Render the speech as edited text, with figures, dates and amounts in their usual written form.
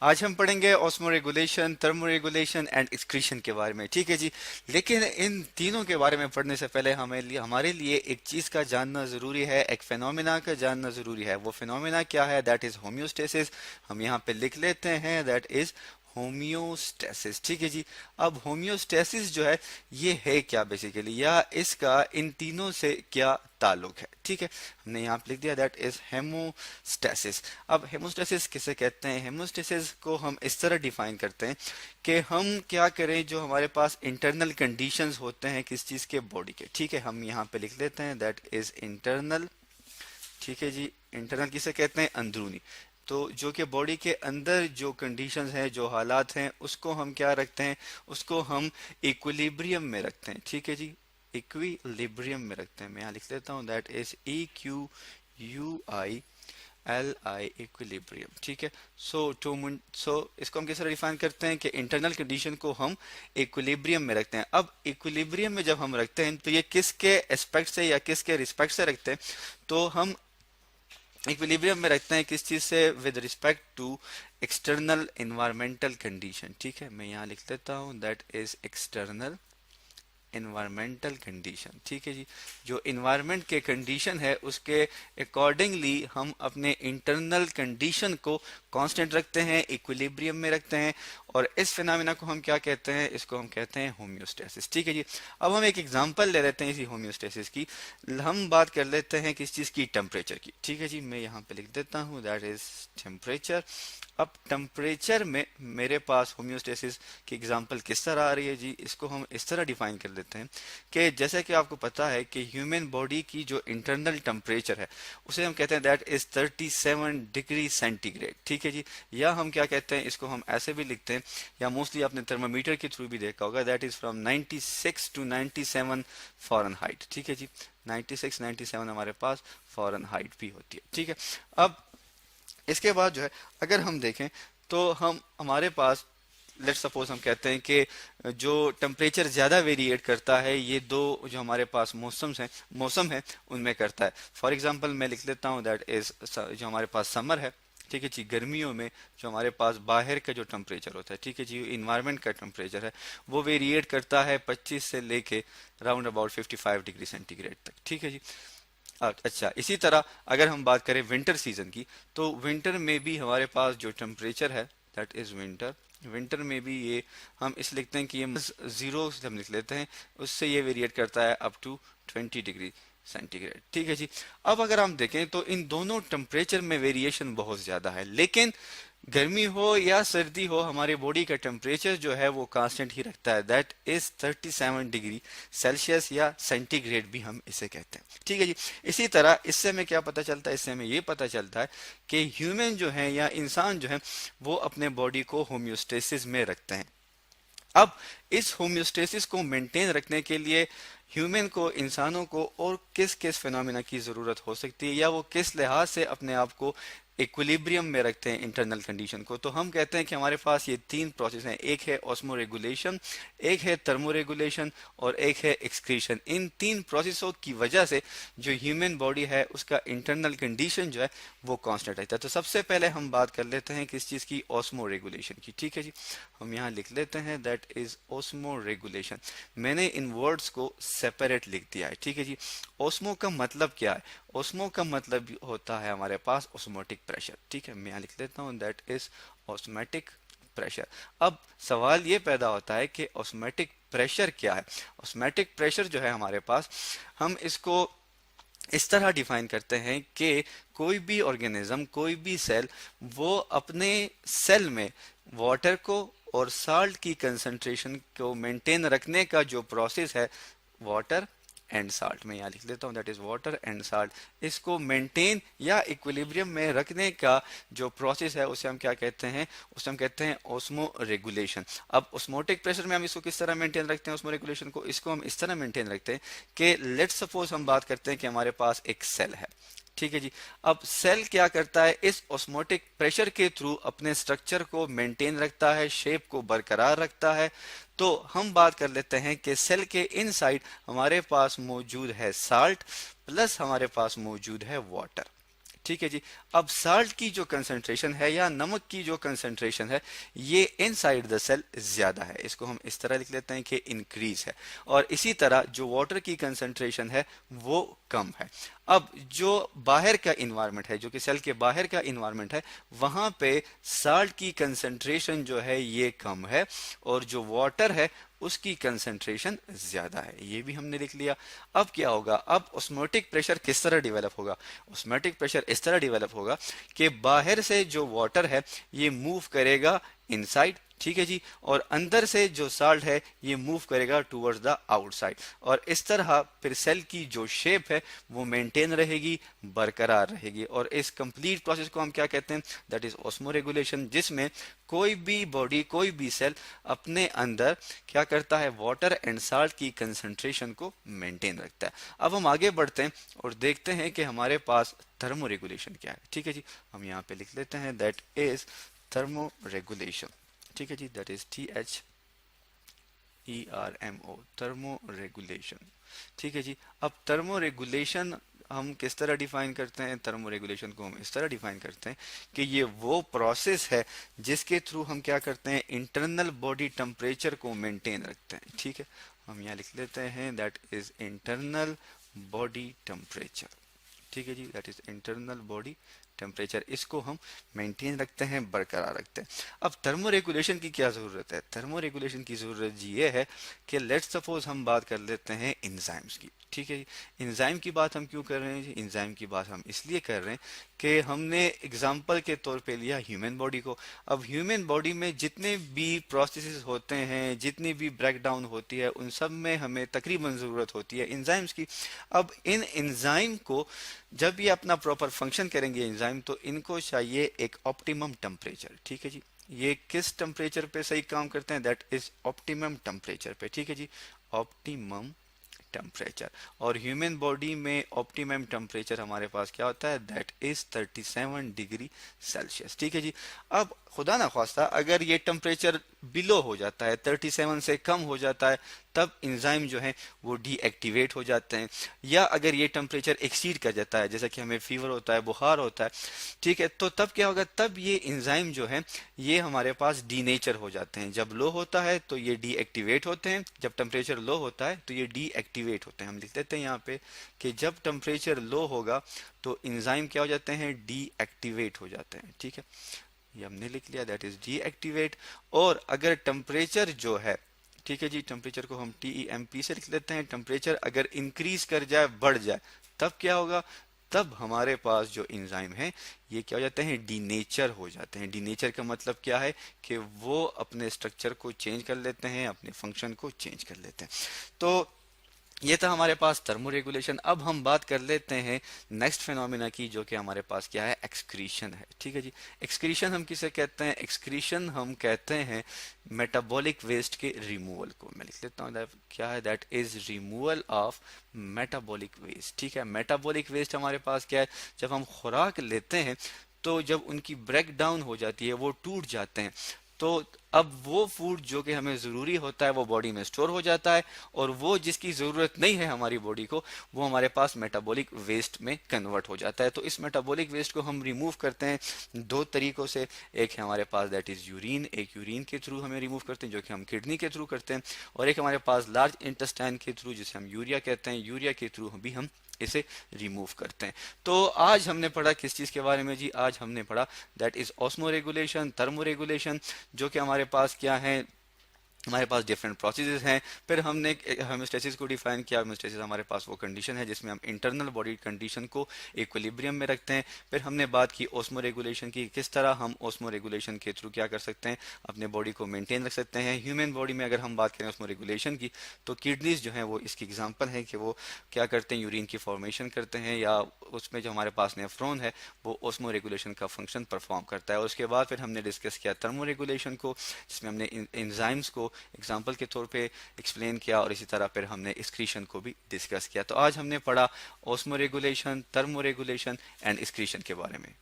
आज हम पढ़ेंगे osmo regulation, thermo regulation and excretion के बारे में। ठीक है जी। लेकिन इन तीनों के बारे में पढ़ने से पहले हमारे लिए एक चीज़ का जानना ज़रूरी है, एक फिनोमेना का जानना ज़रूरी है। वो फिनोमेना क्या है? That is homeostasis. हम यहाँ पे लिख लेते हैं दैट इज़ होम्योस्टेसिस। ठीक है जी। अब होम्योस्टेसिस जो है ये है क्या बेसिकली, या इसका इन तीनों से क्या ताल्लुक है? ठीक है, हमने यहाँ पे लिख दिया दैट इज हेमोस्टेसिस। अब हेमोस्टेसिस किसे कहते हैं? हेमोस्टेसिस को हम इस तरह डिफाइन करते हैं कि हम क्या करें, जो हमारे पास इंटरनल कंडीशंस होते हैं किस चीज़ के, बॉडी के। ठीक है, हम यहाँ पे लिख लेते हैं दैट इज इंटरनल। ठीक है जी। इंटरनल किसे कहते हैं? अंदरूनी। तो जो कि बॉडी के अंदर जो कंडीशंस हैं, जो हालात हैं, उसको हम क्या रखते हैं? उसको हम इक्विलिब्रियम में रखते हैं। ठीक है जी, इक्विलिब्रियम में रखते हैं। मैं यहाँ लिख लेता हूँ दैट इज EQUILI, इक्विलिब्रियम। ठीक है। सो इसको हम किस तरह डिफाइन करते हैं कि इंटरनल कंडीशन को हम इक्विलिब्रियम में रखते हैं। अब इक्विलिब्रियम में जब हम रखते हैं तो ये किसके एस्पेक्ट से या किसके रिस्पेक्ट से रखते हैं? तो हम इक्विलिब्रियम में रखते हैं किस चीज से? With respect to external environmental condition. ठीक है, मैं यहाँ लिख देता हूँ that is external environmental condition. ठीक है जी। जो इन्वायरमेंट के कंडीशन है उसके अकॉर्डिंगली हम अपने इंटरनल कंडीशन को कांस्टेंट रखते हैं, इक्विलिब्रियम में रखते हैं। और इस फिनोमेना को हम क्या कहते हैं? इसको हम कहते हैं होम्योस्टेसिस। ठीक है जी। अब हम एक एग्जांपल ले लेते हैं इसी होम्योस्टेसिस की। हम बात कर लेते हैं किस चीज की? टेम्परेचर की। ठीक है जी, मैं यहाँ पे लिख देता हूँ दैट इज टेम्परेचर। अब टेम्परेचर में मेरे पास होम्योस्टेसिस की एग्जांपल किस तरह आ रही है जी? इसको हम इस तरह डिफाइन कर लेते हैं कि जैसे कि आपको पता है कि ह्यूमन बॉडी की जो इंटरनल टेम्परेचर है उसे हम कहते हैं दैट इज 37 डिग्री सेंटीग्रेड। ठीक है जी। या हम क्या कहते हैं, इसको हम ऐसे भी लिखते हैं, या मोस्टली आपने थर्मामीटर के थ्रू भी देखा होगा, that is from 96 to 97 Fahrenheit. ठीक है जी। 96 97 हमारे पास फॉरेनहाइट भी होती है। ठीक है। अब इसके बाद जो है अगर हम देखें तो हम हमारे पास लेट्स सपोज हम कहते हैं कि जो टेम्परेचर ज़्यादा वेरिएट करता है ये दो जो हमारे पास मौसम है उनमें करता है। फॉर एग्जांपल मैं लिख लेता हूँ दैट इज जो हमारे पास समर है। ठीक है जी। गर्मियों में जो हमारे पास बाहर का जो टेम्परेचर होता है, ठीक है जी, इन्वायरमेंट का टेम्परेचर है वो वेरिएट करता है 25 से लेके राउंड अबाउट 55 डिग्री सेंटीग्रेड तक। ठीक है जी। अच्छा, इसी तरह अगर हम बात करें विंटर सीजन की, तो विंटर में भी हमारे पास जो टेम्परेचर है दैट इज विंटर। विंटर में भी ये हम इस लिखते हैं कि ये जीरो से हम लिख लेते हैं, उससे ये वेरिएट करता है अप टू 20 डिग्री सेंटीग्रेड। ठीक है जी। अब अगर हम देखें तो इन दोनों टेम्परेचर में वेरिएशन बहुत ज्यादा है, लेकिन गर्मी हो या सर्दी हो हमारे बॉडी का टेम्परेचर जो है वो कांस्टेंट ही रखता है, दैट इज 37 डिग्री सेल्सियस या सेंटीग्रेड भी हम इसे कहते हैं। ठीक है जी। इसी तरह इससे हमें क्या पता चलता है? इससे हमें ये पता चलता है कि ह्यूमन जो है या इंसान जो है वो अपने बॉडी को होम्योस्टेसिस में रखते हैं। अब इस होम्योस्टेसिस को मेंटेन रखने के लिए ह्यूमन को, इंसानों को और किस किस फिनोमिना की जरूरत हो सकती है, या वो किस लिहाज से अपने आप को इक्विलिब्रियम में रखते हैं इंटरनल कंडीशन को? तो हम कहते हैं कि हमारे पास ये तीन प्रोसेस हैं, एक है ऑस्मो रेगुलेशन, एक है थर्मो रेगुलेशन और एक है एक्सक्रीशन। इन तीन प्रोसेसों की वजह से जो ह्यूमन बॉडी है उसका इंटरनल कंडीशन जो है वो कांस्टेंट रहता है। तो सबसे पहले हम बात कर लेते हैं किस चीज़ की? ऑस्मो रेगुलेशन की। ठीक है जी। हम यहाँ लिख लेते हैं दैट इज ऑस्मो रेगुलेशन। मैंने इन वर्ड्स को सेपरेट लिख दिया है। ठीक है जी। ऑस्मो का मतलब क्या है? ऑस्मो का मतलब होता है हमारे पास ऑस्मोटिक प्रेशर। ठीक है, मैं यहाँ लिख लेता हूँ दैट इज ऑस्मेटिक प्रेशर। अब सवाल ये पैदा होता है कि ऑस्मेटिक प्रेशर क्या है? ऑस्मेटिक प्रेशर जो है हमारे पास, हम इसको इस तरह डिफाइन करते हैं कि कोई भी ऑर्गेनिज्म, कोई भी सेल, वो अपने सेल में वाटर को और साल्ट की कंसंट्रेशन को मेंटेन रखने का जो प्रोसेस है, वाटर एंड साल्ट, में यहाँ लिख लेता हूँ that is water and salt, इसको मेंटेन या इक्विलिब्रियम में रखने का जो प्रोसेस है उसे हम क्या कहते हैं? उसे हम कहते हैं ऑस्मो रेगुलेशन। अब ऑस्मोटिक प्रेशर में हम इसको किस तरह मेंटेन रखते हैं? ऑस्मो रेगुलेशन को इसको हम इस तरह मेंटेन रखते हैं कि लेट्स सपोज हम बात करते हैं कि हमारे पास एक सेल है। ठीक है जी। अब सेल क्या करता है? इस ऑस्मोटिक प्रेशर के थ्रू अपने स्ट्रक्चर को मेंटेन रखता है, शेप को बरकरार रखता है। तो हम बात कर लेते हैं कि सेल के इनसाइड हमारे पास मौजूद है साल्ट, प्लस हमारे पास मौजूद है वाटर। ठीक है जी। अब साल्ट की जो कंसंट्रेशन है या नमक की जो कंसंट्रेशन है ये इनसाइड द सेल ज्यादा है, इसको हम इस तरह लिख लेते हैं कि इंक्रीज है। और इसी तरह जो वाटर की कंसंट्रेशन है वो कम है। अब जो बाहर का इन्वायरमेंट है, जो कि सेल के बाहर का इन्वायरमेंट है, वहां पे साल्ट की कंसंट्रेशन जो है ये कम है और जो वाटर है उसकी कंसंट्रेशन ज्यादा है, ये भी हमने लिख लिया। अब क्या होगा, अब ऑस्मोटिक प्रेशर किस तरह डेवलप होगा? ऑस्मोटिक प्रेशर इस तरह डेवलप होगा कि बाहर से जो वाटर है ये मूव करेगा इनसाइड, ठीक है जी, और अंदर से जो साल्ट है ये मूव करेगा टुवर्ड्स द आउटसाइड, और इस तरह फिर सेल की जो शेप है वो मेंटेन रहेगी, बरकरार रहेगी। और इस कंप्लीट प्रोसेस को हम क्या कहते हैं? दैट इज ऑस्मोरेगुलेशन, जिसमें कोई भी बॉडी, कोई भी सेल अपने अंदर क्या करता है, वाटर एंड साल्ट की कंसंट्रेशन को मेंटेन रखता है। अब हम आगे बढ़ते हैं और देखते हैं कि हमारे पास थर्मोरेगुलेशन क्या है। ठीक है जी, हम यहाँ पे लिख लेते हैं दैट इज थर्मोरेगुलेशन। ठीक है जी, दैट इज THERMO, थर्मोरेगुलेशन। ठीक है जी। अब थर्मोरेगुलेशन हम किस तरह डिफाइन करते हैं? थर्मोरेगुलेशन को हम इस तरह डिफाइन करते हैं कि ये वो प्रोसेस है जिसके थ्रू हम क्या करते हैं, इंटरनल बॉडी टेम्परेचर को मेंटेन रखते हैं। ठीक है, हम यहाँ लिख लेते हैं that is internal body temperature. ठीक है जी, that is internal body temperature, इसको हम मेंटेन रखते हैं, बरकरार रखते हैं। अब थर्मोरेगुलेशन की क्या ज़रूरत है? थर्मोरेगुलेशन की ज़रूरत ये है कि लेट्स सपोज हम बात कर लेते हैं इंजाइम्स की। ठीक है जी, इंजाइम की बात हम क्यों कर रहे हैं जी? इंजाइम की बात हम इसलिए कर रहे हैं कि हमने एग्जाम्पल के तौर पे लिया ह्यूमन बॉडी को। अब ह्यूमन बॉडी में जितने भी प्रोसेसेस होते हैं, जितनी भी ब्रेकडाउन होती है, उन सब में हमें तकरीबन ज़रूरत होती है इंजाइम्स की। अब इन इंजाइम को जब ये अपना प्रॉपर फंक्शन करेंगे इंजाइम, तो इनको चाहिए एक ऑप्टिमम टेम्परेचर। ठीक है जी, ये किस टेम्परेचर पे सही काम करते हैं? दैट इज ऑप्टिमम टेम्परेचर पे। ठीक है जी, ऑप्टिमम टेम्परेचर। और ह्यूमन बॉडी में ऑप्टिमम टेम्परेचर हमारे पास क्या होता है? That is 37 degree Celsius. ठीक है जी। अब खुदा ना खास्ता अगर ये टेम्परेचर बिलो हो जाता है, 37 से कम हो जाता है, तब इंजाइम जो है वो डीएक्टिवेट हो जाते हैं। या अगर ये टेम्परेचर एक्सीड कर जाता है, जैसा कि हमें फीवर होता है, बुखार होता है, ठीक है, तो तब क्या होगा? तब ये इंजाइम जो है ये हमारे पास डीनेचर हो जाते हैं। जब लो होता है तो ये डीएक्टिवेट होते हैं, जब टेम्परेचर लो होता है तो ये डीएक्टिवेट होते हैं। हम लिख देते हैं यहाँ पे कि जब टेम्परेचर लो होगा तो इंजाइम क्या हो जाते हैं? डीएक्टिवेट हो जाते हैं। ठीक है, ये हमने लिख लिया, दैट इज डीएक्टिवेट। और अगर टेम्परेचर जो है, ठीक है जी, टेम्परेचर को हम TEMP से लिख लेते हैं, टेम्परेचर अगर इंक्रीज कर जाए, बढ़ जाए, तब क्या होगा? तब हमारे पास जो इंजाइम है ये क्या हो जाते हैं? डीनेचर हो जाते हैं। डीनेचर का मतलब क्या है कि वो अपने स्ट्रक्चर को चेंज कर लेते हैं, अपने फंक्शन को चेंज कर लेते हैं। तो ये था हमारे पास थर्मोरेगुलेशन। अब हम बात कर लेते हैं नेक्स्ट फिनोमिना की, जो कि हमारे पास क्या है? एक्सक्रीशन है। ठीक है जी, एक्सक्रीशन हम किसे कहते हैं? एक्सक्रीशन हम कहते हैं मेटाबॉलिक वेस्ट के रिमूवल को। मैं लिख लेता हूँ क्या है? That is removal of metabolic waste. ठीक है, मेटाबॉलिक वेस्ट हमारे पास क्या है? जब हम खुराक लेते हैं तो जब उनकी ब्रेक डाउन हो जाती है, वो टूट जाते हैं, तो अब वो फूड जो कि हमें ज़रूरी होता है वो बॉडी में स्टोर हो जाता है, और वो जिसकी ज़रूरत नहीं है हमारी बॉडी को, वो हमारे पास मेटाबॉलिक वेस्ट में कन्वर्ट हो जाता है। तो इस मेटाबॉलिक वेस्ट को हम रिमूव करते हैं दो तरीक़ों से। एक है हमारे पास दैट इज़ यूरिन, एक यूरिन के थ्रू हमें रिमूव करते हैं जो कि हम किडनी के थ्रू करते हैं, और एक हमारे पास लार्ज इंटेस्टाइन के थ्रू जिसे हम यूरिया कहते हैं, यूरिया के थ्रू भी हम इसे रिमूव करते हैं। तो आज हमने पढ़ा किस चीज़ के बारे में जी? आज हमने पढ़ा दैट इज ऑस्मोरेगुलेशन, थर्मोरेगुलेशन, जो कि हमारे पास क्या है? हमारे पास डिफरेंट प्रोसेसेस हैं। फिर हमने हेमोस्टेसिस को डिफाइन किया। हेमोस्टेसिस हमारे पास वो कंडीशन है जिसमें हम इंटरनल बॉडी कंडीशन को इक्विलिब्रियम में रखते हैं। फिर हमने बात की ओस्मोरेगुलेशन की, किस तरह हम ओस्मोरेगुलेशन के थ्रू क्या कर सकते हैं? अपने बॉडी को मेंटेन रख सकते हैं। ह्यूमन बॉडी में अगर हम बात करें ओस्मोरेगुलेशन की, तो किडनीज जो हैं वो इसकी एग्जाम्पल है कि वो क्या करते हैं? यूरिन की फॉर्मेशन करते हैं, या उसमें जो हमारे पास नेफ्रॉन है वो ओस्मोरेगुलेशन का फंक्शन परफॉर्म करता है। और उसके बाद फिर हमने डिस्कस किया थर्मोरेगुलेशन को, जिसमें हमने एंजाइम्स को एग्जाम्पल के तौर पे एक्सप्लेन किया, और इसी तरह फिर हमने एक्सक्रीशन को भी डिस्कस किया। तो आज हमने पढ़ा ऑस्मोरेगुलेशन, थर्मोरेगुलेशन एंड एक्सक्रीशन के बारे में।